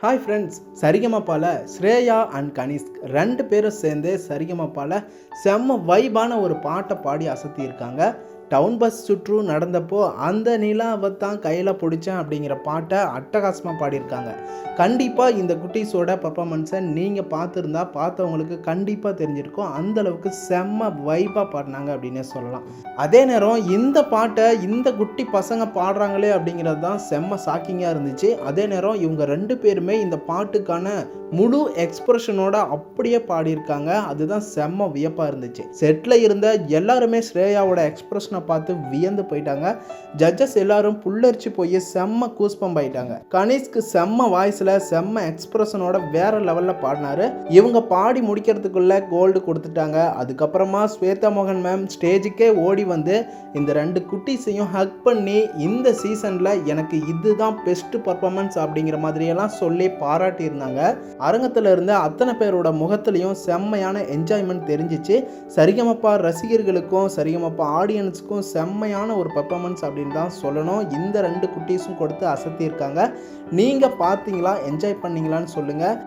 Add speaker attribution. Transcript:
Speaker 1: Hi friends, சரிகமபால Shreya and Kanishk ரெண்டு பேரும் சேர்ந்து சரிகமபால செம்ம வைபான ஒரு பாட்டை பாடி அசத்தியிருக்காங்க. டவுன் பஸ் சுற்று நடந்தப்போ அந்த நிலாவை தான் கையில் பிடிச்சேன் அப்படிங்கிற பாட்டை அட்டகாசமாக பாடியிருக்காங்க. கண்டிப்பாக இந்த குட்டீஸோட பர்ஃபார்மன்ஸை நீங்கள் பார்த்தவங்களுக்கு கண்டிப்பாக தெரிஞ்சிருக்கும். அந்தளவுக்கு செம்ம வைபாக பாடினாங்க அப்படின்னே சொல்லலாம். அதே நேரம் இந்த பாட்டை இந்த குட்டி பசங்க பாடுறாங்களே அப்படிங்கிறது தான் செம்ம ஷாக்கிங்காக இருந்துச்சு. அதே நேரம் இவங்க ரெண்டு பேருமே இந்த பாட்டுக்கான முழு எக்ஸ்பிரஷனோட அப்படியே பாடியிருக்காங்க. அதுதான் செம்ம வியப்பாக இருந்துச்சு. செட்டில் இருந்த எல்லாருமே ஸ்ரேயாவோட எக்ஸ்பிரஷனை பார்த்து வியந்து போயிட்டாங்க. ஜட்ஜஸ் எல்லாரும் புல்லரிச்சு போய் செம்ம கூஸ்பம்ப் ஆயிட்டாங்க. கனிஷ்க்கு செம்ம வாய்ஸில் செம்ம எக்ஸ்பிரஷனோட வேற லெவலில் பாடினாரு. இவங்க பாடி முடிக்கிறதுக்குள்ள கோல்டு கொடுத்துட்டாங்க. அதுக்கப்புறமா ஸ்வேதா மோகன் மேம் ஸ்டேஜுக்கே ஓடி வந்து இந்த ரெண்டு குட்டீஸையும் ஹக் பண்ணி இந்த சீசனில் எனக்கு இதுதான் பெஸ்ட் பர்ஃபார்மன்ஸ் அப்படிங்கிற மாதிரியெல்லாம் சொல்லி பாராட்டி இருந்தாங்க. அரங்கத்தில் இருந்த அத்தனை பேரோட முகத்திலையும் செம்மையான என்ஜாய்மெண்ட் தெரிஞ்சிச்சு. சரிகமபா ரசிகர்களுக்கும் சரிகமபா ஆடியன்ஸுக்கும் செம்மையான ஒரு பர்ஃபார்மன்ஸ் அப்படின்னு தான் சொல்லணும். இந்த ரெண்டு குட்டீஸும் கொடுத்து அசத்தியிருக்காங்க. நீங்கள் பார்த்தீங்களா, என்ஜாய் பண்ணீங்களான்னு சொல்லுங்கள்.